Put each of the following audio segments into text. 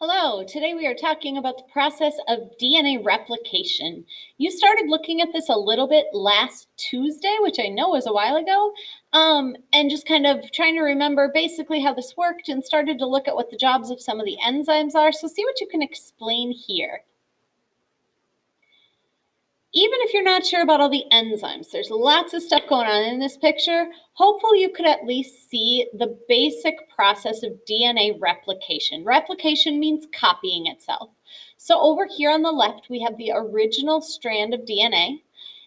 Hello, today we are talking about the process of DNA replication. You started looking at this a little bit last Tuesday, which I know was a while ago, and just kind of trying to remember basically how this worked and started to look at what the jobs of some of the enzymes are. So see what you can explain here. Even if you're not sure about all the enzymes, there's lots of stuff going on in this picture. Hopefully you could at least see the basic process of DNA replication. Replication means copying itself. So over here on the left, we have the original strand of DNA.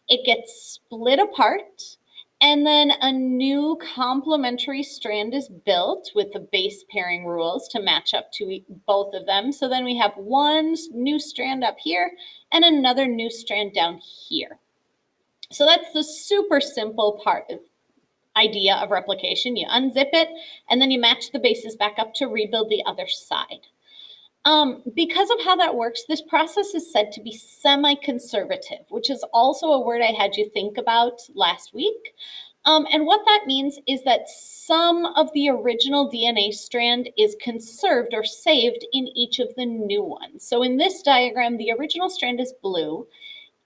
It gets split apart, and then a new complementary strand is built with the base pairing rules to match up to both of them. So then we have one new strand up here and another new strand down here. So that's the super simple idea of replication. You unzip it, and then you match the bases back up to rebuild the other side. Because of how that works, this process is said to be semi-conservative, which is also a word I had you think about last week. And what that means is that some of the original DNA strand is conserved or saved in each of the new ones. So in this diagram, the original strand is blue.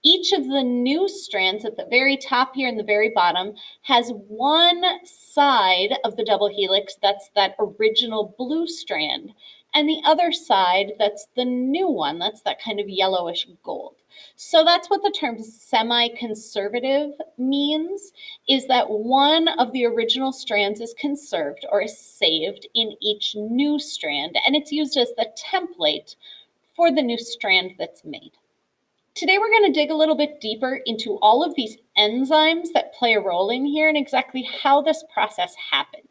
Each of the new strands at the very top here and the very bottom has one side of the double helix that's that original blue strand, and the other side that's the new one, that's that kind of yellowish gold. So that's what the term semi-conservative means, is that one of the original strands is conserved or is saved in each new strand, and it's used as the template for the new strand that's made. Today, we're going to dig a little bit deeper into all of these enzymes that play a role in here and exactly how this process happens.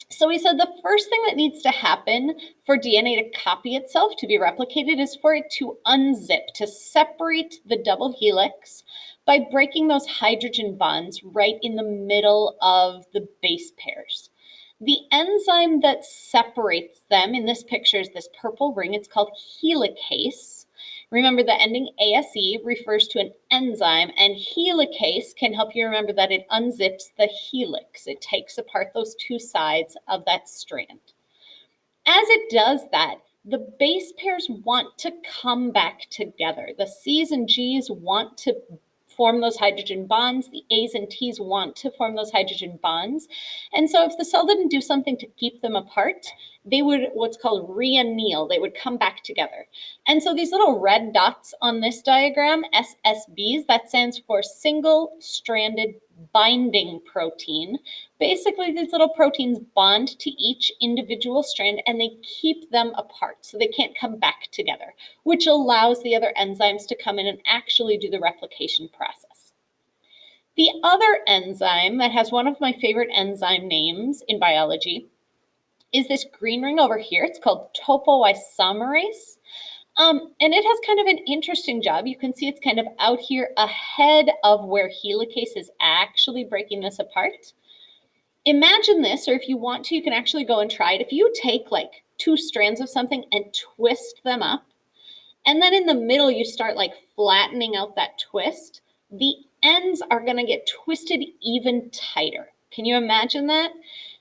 So we said the first thing that needs to happen for DNA to copy itself, to be replicated, is for it to unzip, to separate the double helix by breaking those hydrogen bonds right in the middle of the base pairs. The enzyme that separates them in this picture is this purple ring. It's called helicase. Remember, the ending ASE refers to an enzyme, and helicase can help you remember that it unzips the helix. It takes apart those two sides of that strand. As it does that, the base pairs want to come back together. The C's and G's want to form those hydrogen bonds. The A's and T's want to form those hydrogen bonds. And so if the cell didn't do something to keep them apart, they would what's called reanneal. They would come back together. And so these little red dots on this diagram, SSBs, that stands for single-stranded binding protein. Basically, these little proteins bond to each individual strand and they keep them apart so they can't come back together, which allows the other enzymes to come in and actually do the replication process. The other enzyme that has one of my favorite enzyme names in biology is this green ring over here. It's called topoisomerase. And it has kind of an interesting job. You can see it's kind of out here ahead of where helicase is actually breaking this apart. Imagine this, or if you want to, you can actually go and try it. If you take like two strands of something and twist them up, and then in the middle you start like flattening out that twist, the ends are going to get twisted even tighter. Can you imagine that?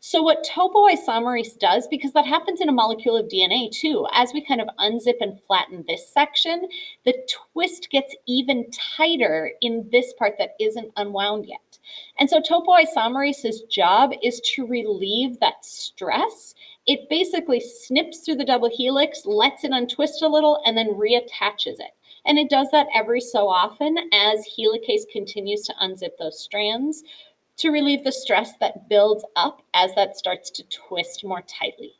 So what topoisomerase does, because that happens in a molecule of DNA too, as we kind of unzip and flatten this section, the twist gets even tighter in this part that isn't unwound yet. And so topoisomerase's job is to relieve that stress. It basically snips through the double helix, lets it untwist a little, and then reattaches it. And it does that every so often as helicase continues to unzip those strands, to relieve the stress that builds up as that starts to twist more tightly.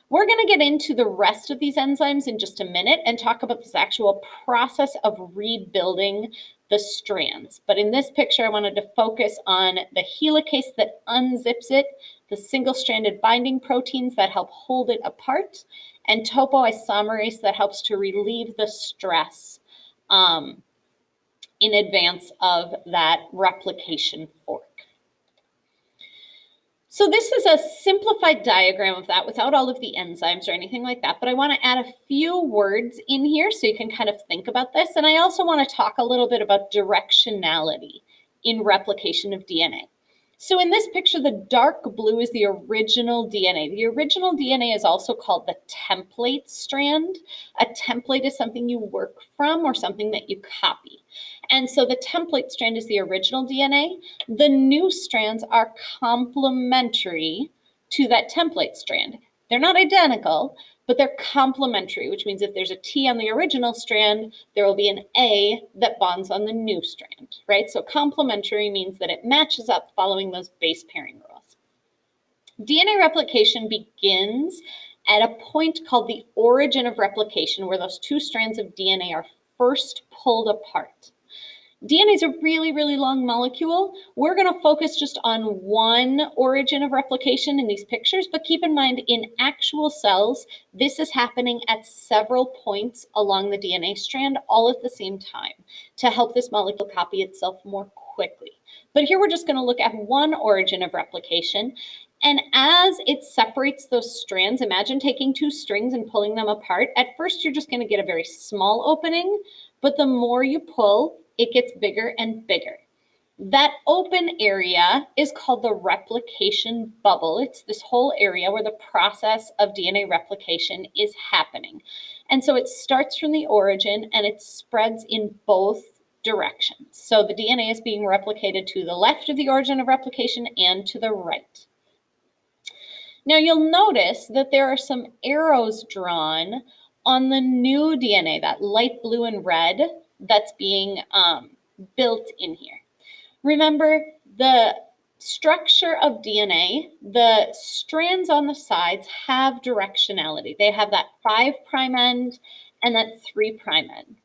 We're going to get into the rest of these enzymes in just a minute and talk about this actual process of rebuilding the strands. But in this picture, I wanted to focus on the helicase that unzips it, the single-stranded binding proteins that help hold it apart, and topoisomerase that helps to relieve the stress in advance of that replication fork. So this is a simplified diagram of that without all of the enzymes or anything like that, but I want to add a few words in here so you can kind of think about this. And I also want to talk a little bit about directionality in replication of DNA. So in this picture, the dark blue is the original DNA. The original DNA is also called the template strand. A template is something you work from or something that you copy. And so the template strand is the original DNA. The new strands are complementary to that template strand. They're not identical, but they're complementary, which means if there's a T on the original strand, there will be an A that bonds on the new strand, right? So complementary means that it matches up following those base pairing rules. DNA replication begins at a point called the origin of replication, where those two strands of DNA are first pulled apart. DNA is a really, really long molecule. We're going to focus just on one origin of replication in these pictures, but keep in mind in actual cells, this is happening at several points along the DNA strand all at the same time to help this molecule copy itself more quickly. But here we're just going to look at one origin of replication. And as it separates those strands, imagine taking two strings and pulling them apart. At first, you're just going to get a very small opening, but the more you pull, it gets bigger and bigger. That open area is called the replication bubble. It's this whole area where the process of DNA replication is happening. And so it starts from the origin and it spreads in both directions. So the DNA is being replicated to the left of the origin of replication and to the right. Now you'll notice that there are some arrows drawn on the new DNA, that light blue and red that's being built in here. Remember, the structure of DNA, the strands on the sides have directionality. They have that 5' end and that 3' end.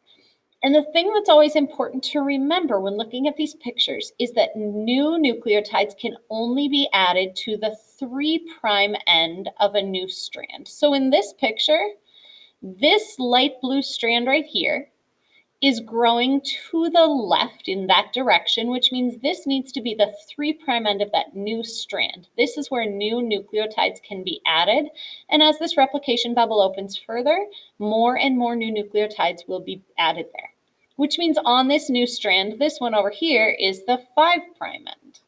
And the thing that's always important to remember when looking at these pictures is that new nucleotides can only be added to the 3' end of a new strand. So in this picture, this light blue strand right here is growing to the left in that direction, which means this needs to be the 3' end of that new strand. This is where new nucleotides can be added. And as this replication bubble opens further, more and more new nucleotides will be added there, which means on this new strand, this one over here is the 5' end.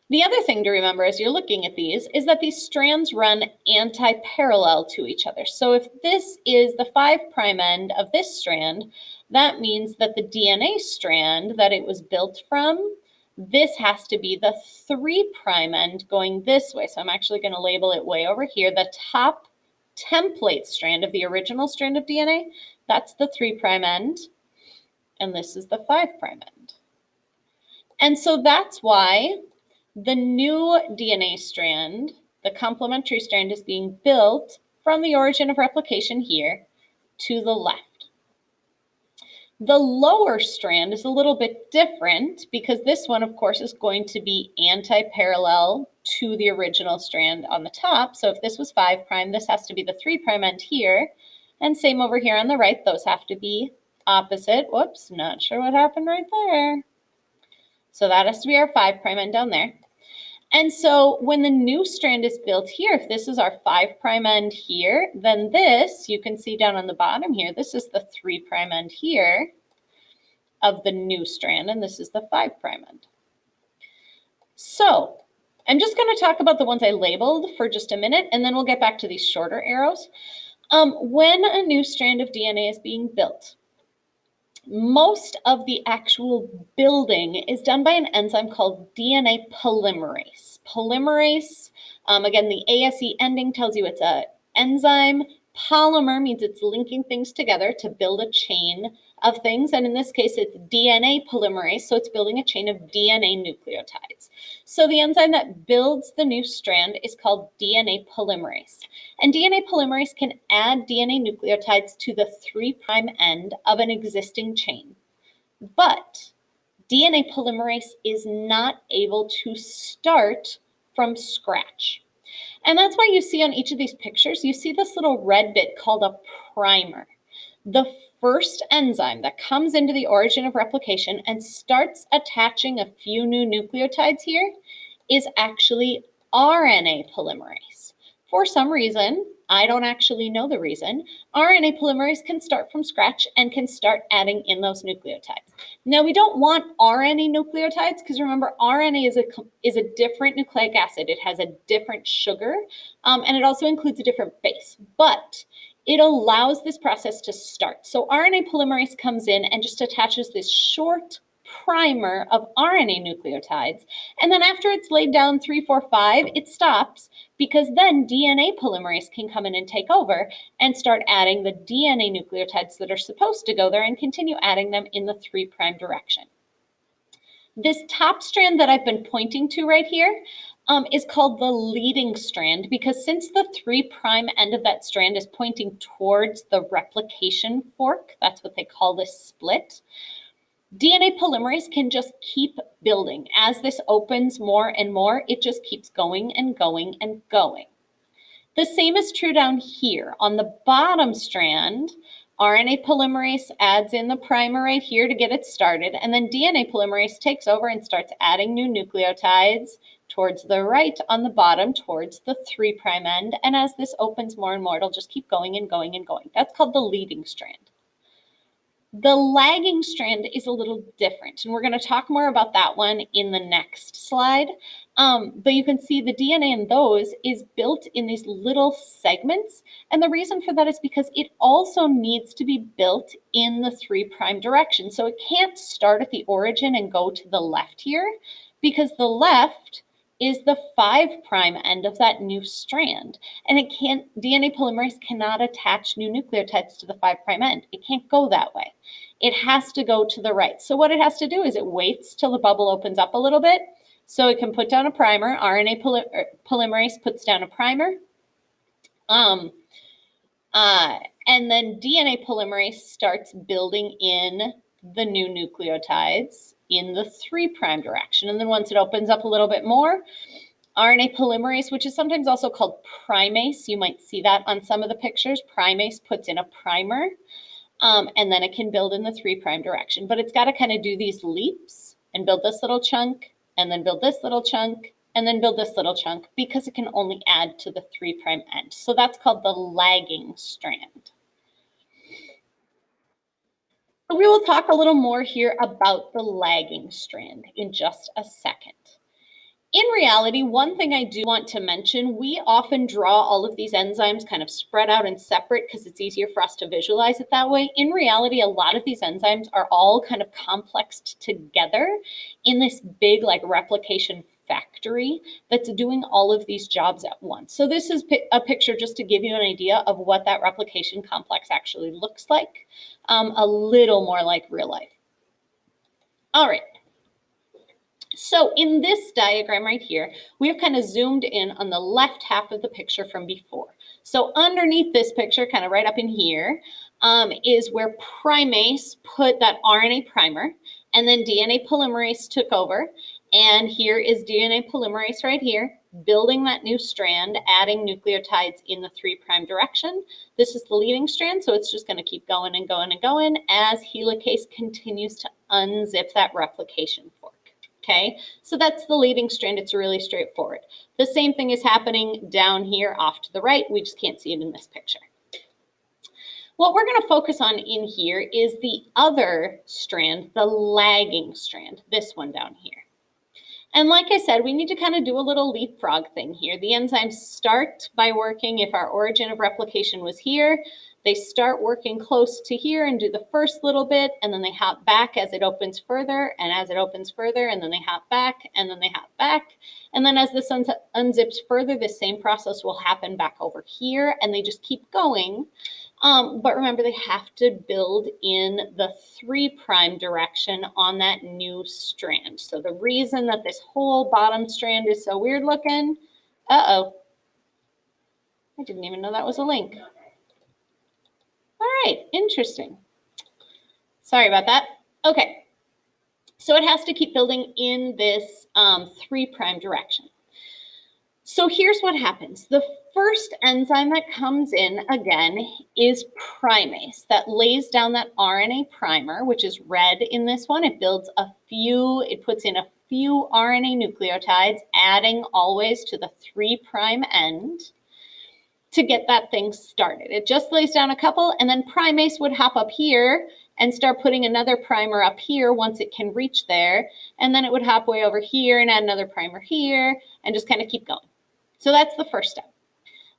The other thing to remember as you're looking at these is that these strands run anti-parallel to each other. So if this is the 5' end of this strand, that means that the DNA strand that it was built from, this has to be the 3' end going this way. So I'm actually going to label it way over here. The top template strand of the original strand of DNA, that's the 3' end, and this is the 5' end. And so that's why the new DNA strand, the complementary strand, is being built from the origin of replication here to the left. The lower strand is a little bit different because this one, of course, is going to be anti-parallel to the original strand on the top. So if this was 5', this has to be the 3' end here. And same over here on the right, those have to be opposite. Whoops, not sure what happened right there. So that has to be our 5' end down there. And so when the new strand is built here, if this is our 5' end here, then this, you can see down on the bottom here, this is the 3' end here of the new strand, and this is the 5' end. So I'm just going to talk about the ones I labeled for just a minute, and then we'll get back to these shorter arrows. When a new strand of DNA is being built, most of the actual building is done by an enzyme called DNA polymerase. Polymerase, again, the ASE ending tells you it's an enzyme. Polymer means it's linking things together to build a chain of things. And in this case, it's DNA polymerase, so it's building a chain of DNA nucleotides. So the enzyme that builds the new strand is called DNA polymerase. And DNA polymerase can add DNA nucleotides to the 3' end of an existing chain. But DNA polymerase is not able to start from scratch. And that's why you see on each of these pictures, you see this little red bit called a primer. The first enzyme that comes into the origin of replication and starts attaching a few new nucleotides here is actually RNA polymerase. For some reason, I don't actually know the reason, RNA polymerase can start from scratch and can start adding in those nucleotides. Now, we don't want RNA nucleotides because remember, RNA is a different nucleic acid. It has a different sugar, and it also includes a different base, but it allows this process to start. So RNA polymerase comes in and just attaches this short primer of RNA nucleotides. And then after it's laid down 3, 4, 5, it stops because then DNA polymerase can come in and take over and start adding the DNA nucleotides that are supposed to go there and continue adding them in the 3' direction. This top strand that I've been pointing to right here is called the leading strand because since the 3' end of that strand is pointing towards the replication fork, that's what they call this split, DNA polymerase can just keep building. As this opens more and more, it just keeps going and going and going. The same is true down here. On the bottom strand, RNA polymerase adds in the primer right here to get it started, and then DNA polymerase takes over and starts adding new nucleotides towards the right on the bottom, towards the 3' end, and as this opens more and more, it'll just keep going and going and going. That's called the leading strand. The lagging strand is a little different, and we're going to talk more about that one in the next slide. But you can see the DNA in those is built in these little segments, and the reason for that is because it also needs to be built in the 3' direction. So it can't start at the origin and go to the left here, because the left is the 5' end of that new strand. And DNA polymerase cannot attach new nucleotides to the 5' end. It can't go that way. It has to go to the right. So what it has to do is it waits till the bubble opens up a little bit so it can put down a primer. RNA polymerase puts down a primer. And then DNA polymerase starts building in the new nucleotides in the 3' direction. And then once it opens up a little bit more, RNA polymerase, which is sometimes also called primase, you might see that on some of the pictures, primase puts in a primer, and then it can build in the 3' direction. But it's got to kind of do these leaps and build this little chunk, and then build this little chunk, and then build this little chunk, because it can only add to the 3' end. So that's called the lagging strand. So we will talk a little more here about the lagging strand in just a second. In reality, one thing I do want to mention, we often draw all of these enzymes kind of spread out and separate because it's easier for us to visualize it that way. In reality, a lot of these enzymes are all kind of complexed together in this big like replication factory that's doing all of these jobs at once. So this is a picture just to give you an idea of what that replication complex actually looks like, a little more like real life. All right. So in this diagram right here, we have kind of zoomed in on the left half of the picture from before. So underneath this picture, kind of right up in here, is where primase put that RNA primer, and then DNA polymerase took over. And here is DNA polymerase right here, building that new strand, adding nucleotides in the 3' direction. This is the leading strand, so it's just going to keep going and going and going as helicase continues to unzip that replication fork. Okay, so that's the leading strand. It's really straightforward. The same thing is happening down here off to the right. We just can't see it in this picture. What we're going to focus on in here is the other strand, the lagging strand, this one down here. And like I said, we need to kind of do a little leapfrog thing here. The enzymes start by working, if our origin of replication was here, they start working close to here and do the first little bit, and then they hop back as it opens further, and as it opens further, and then they hop back, and then they hop back. And then as this unzips further, the same process will happen back over here, and they just keep going. But remember, they have to build in the 3' direction on that new strand. So the reason that this whole bottom strand is so weird looking, I didn't even know that was a link. All right, interesting. Sorry about that. Okay, so it has to keep building in this 3' direction. So here's what happens. The first enzyme that comes in, again, is primase that lays down that RNA primer, which is red in this one. It builds it puts in a few RNA nucleotides, adding always to the 3' end. to get that thing started. It just lays down a couple, and then primase would hop up here and start putting another primer up here once it can reach there, and then it would hop way over here and add another primer here, and just kind of keep going. So that's the first step.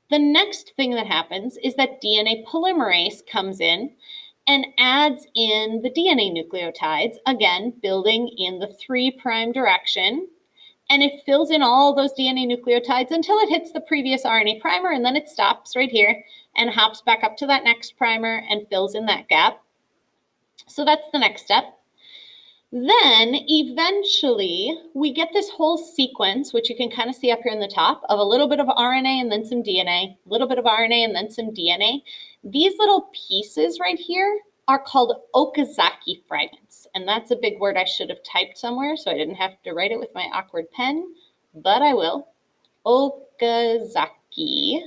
The next thing that happens is that DNA polymerase comes in and adds in the DNA nucleotides, again, building in the 3' direction, and it fills in all those DNA nucleotides until it hits the previous RNA primer, and then it stops right here and hops back up to that next primer and fills in that gap. So that's the next step. Then eventually we get this whole sequence, which you can kind of see up here in the top, of a little bit of RNA and then some DNA, a little bit of RNA and then some DNA. These little pieces right here are called Okazaki fragments. And that's a big word I should have typed somewhere, so I didn't have to write it with my awkward pen, but I will. Okazaki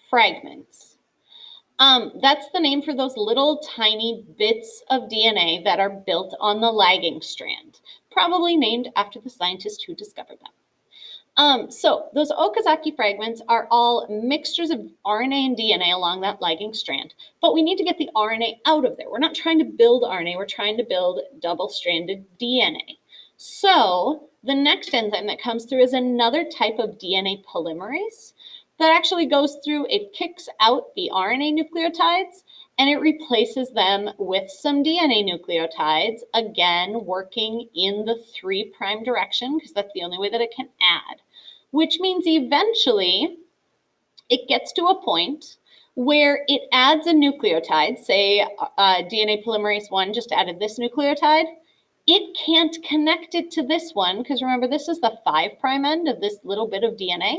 fragments. That's the name for those little tiny bits of DNA that are built on the lagging strand, probably named after the scientist who discovered them. So those Okazaki fragments are all mixtures of RNA and DNA along that lagging strand, but we need to get the RNA out of there. We're not trying to build RNA, we're trying to build double-stranded DNA. So the next enzyme that comes through is another type of DNA polymerase that actually goes through, it kicks out the RNA nucleotides and it replaces them with some DNA nucleotides, again, working in the 3' direction because that's the only way that it can add, which means eventually it gets to a point where it adds a nucleotide, say DNA polymerase 1 just added this nucleotide. It can't connect it to this one because remember, this is the 5' end of this little bit of DNA,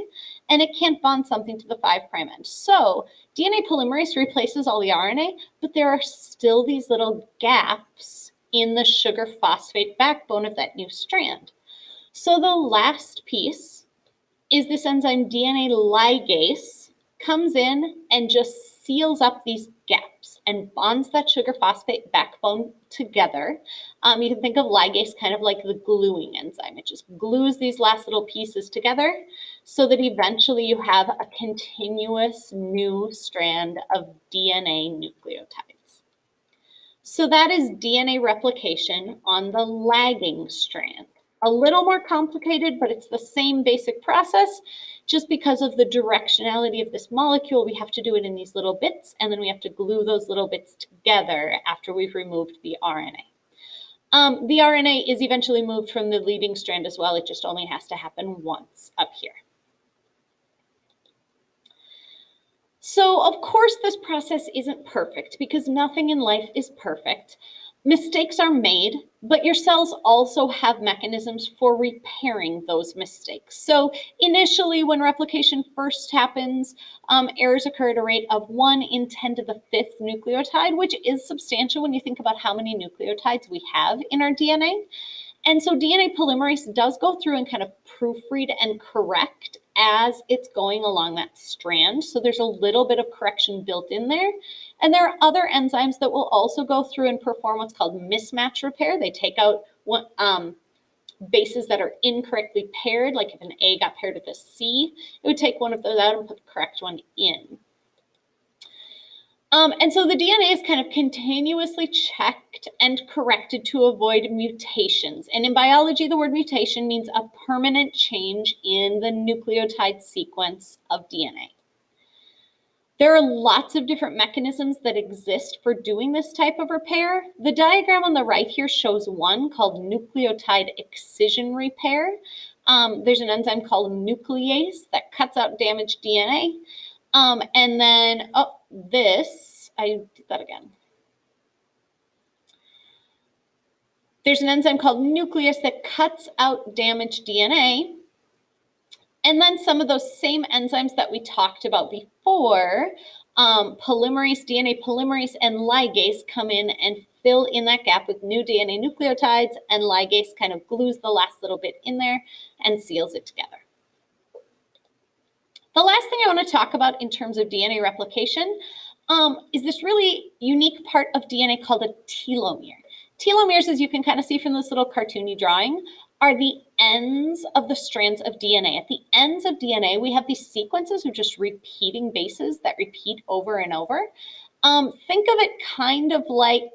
and it can't bond something to the 5' end. So DNA polymerase replaces all the RNA, but there are still these little gaps in the sugar phosphate backbone of that new strand. So the last piece is this enzyme DNA ligase comes in and just seals up these gaps and bonds that sugar phosphate backbone together. You can think of ligase kind of like the gluing enzyme. It just glues these last little pieces together so that eventually you have a continuous new strand of DNA nucleotides. So that is DNA replication on the lagging strand. A little more complicated, but it's the same basic process. Just because of the directionality of this molecule, we have to do it in these little bits, and then we have to glue those little bits together after we've removed the RNA. The RNA is eventually moved from the leading strand as well. It just only has to happen once up here. So, of course, this process isn't perfect because nothing in life is perfect. Mistakes are made, but your cells also have mechanisms for repairing those mistakes. So initially, when replication first happens, errors occur at a rate of 1 in 10 to the 5th nucleotide, which is substantial when you think about how many nucleotides we have in our DNA. And so DNA polymerase does go through and kind of proofread and correct as it's going along that strand. So there's a little bit of correction built in there. And there are other enzymes that will also go through and perform what's called mismatch repair. They take out bases that are incorrectly paired, like if an A got paired with a C, it would take one of those out and put the correct one in. And so the DNA is kind of continuously checked and corrected to avoid mutations. And in biology, the word mutation means a permanent change in the nucleotide sequence of DNA. There are lots of different mechanisms that exist for doing this type of repair. The diagram on the right here shows one called nucleotide excision repair. There's an enzyme called nuclease that cuts out damaged DNA. And then, I did that again. There's an enzyme called nuclease that cuts out damaged DNA. And then some of those same enzymes that we talked about before, polymerase, DNA polymerase, and ligase come in and fill in that gap with new DNA nucleotides, and ligase kind of glues the last little bit in there and seals it together. The last thing I want to talk about in terms of DNA replication is this really unique part of DNA called a telomere. Telomeres, as you can kind of see from this little cartoony drawing, are the ends of the strands of DNA. At the ends of DNA, we have these sequences of just repeating bases that repeat over and over. Think of it kind of like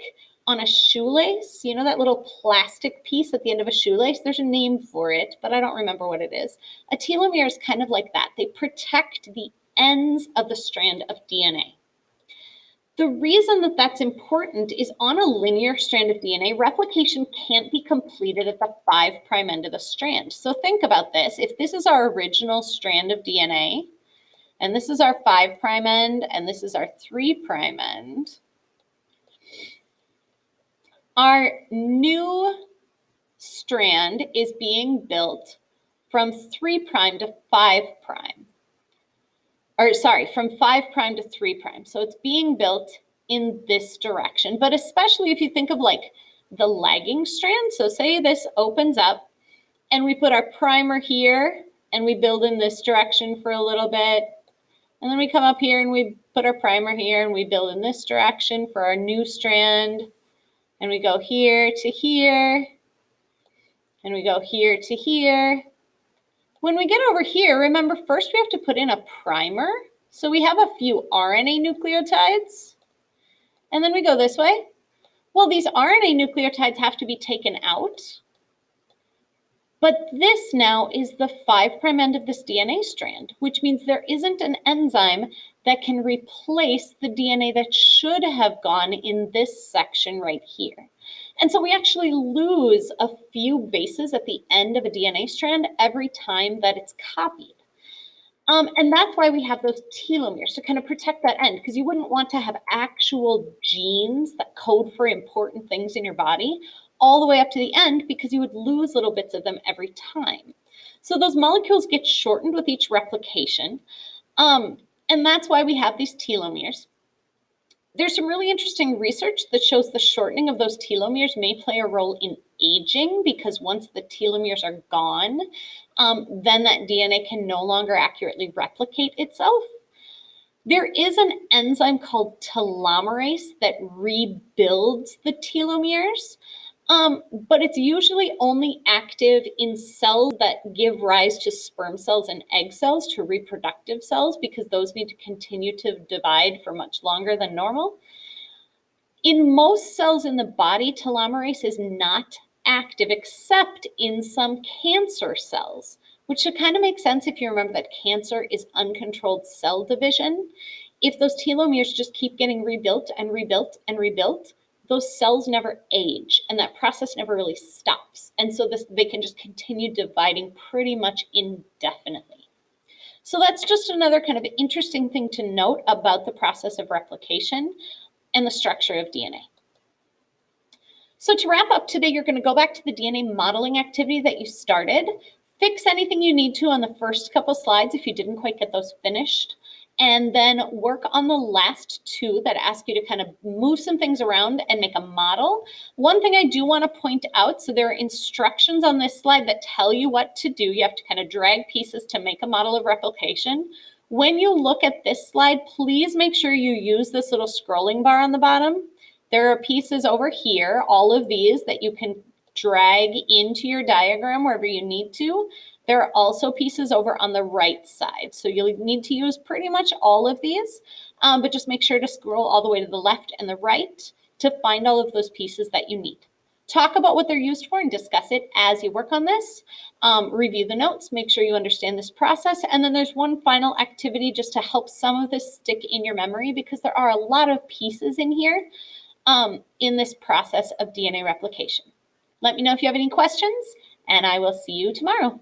on a shoelace, you know, that little plastic piece at the end of a shoelace. There's a name for it, but I don't remember what it is. A telomere is kind of like that. They protect the ends of the strand of DNA. The reason that that's important is on a linear strand of DNA, replication can't be completed at the 5' end of the strand. So think about this. If this is our original strand of DNA, and this is our 5' end, and this is our 3' end, our new strand is being built from 3' to 5'. Or sorry, from 5' to 3'. So it's being built in this direction, but especially if you think of like the lagging strand. So say this opens up and we put our primer here and we build in this direction for a little bit. And then we come up here and we put our primer here and we build in this direction for our new strand. And we go here to here. And we go here to here. When we get over here, remember, first we have to put in a primer. So we have a few RNA nucleotides. And then we go this way. Well, these RNA nucleotides have to be taken out. But this now is the 5' end of this DNA strand, which means there isn't an enzyme that can replace the DNA that should have gone in this section right here. And so we actually lose a few bases at the end of a DNA strand every time that it's copied. And that's why we have those telomeres, to kind of protect that end, because you wouldn't want to have actual genes that code for important things in your body all the way up to the end, because you would lose little bits of them every time. So those molecules get shortened with each replication. And that's why we have these telomeres. There's some really interesting research that shows the shortening of those telomeres may play a role in aging, because once the telomeres are gone, then that DNA can no longer accurately replicate itself. There is an enzyme called telomerase that rebuilds the telomeres, but it's usually only active in cells that give rise to sperm cells and egg cells, to reproductive cells, because those need to continue to divide for much longer than normal. In most cells in the body, telomerase is not active except in some cancer cells, which should kind of make sense if you remember that cancer is uncontrolled cell division. If those telomeres just keep getting rebuilt and rebuilt and rebuilt, those cells never age, and that process never really stops. And so they can just continue dividing pretty much indefinitely. So that's just another kind of interesting thing to note about the process of replication and the structure of DNA. So to wrap up today, you're going to go back to the DNA modeling activity that you started. Fix anything you need to on the first couple slides if you didn't quite get those finished. And then work on the last two that ask you to kind of move some things around and make a model. One thing I do want to point out, so there are instructions on this slide that tell you what to do. You have to kind of drag pieces to make a model of replication. When you look at this slide, please make sure you use this little scrolling bar on the bottom. There are pieces over here, all of these, that you can drag into your diagram wherever you need to. There are also pieces over on the right side. So you'll need to use pretty much all of these, but just make sure to scroll all the way to the left and the right to find all of those pieces that you need. Talk about what they're used for and discuss it as you work on this. Review the notes, make sure you understand this process. And then there's one final activity just to help some of this stick in your memory, because there are a lot of pieces in here in this process of DNA replication. Let me know if you have any questions, and I will see you tomorrow.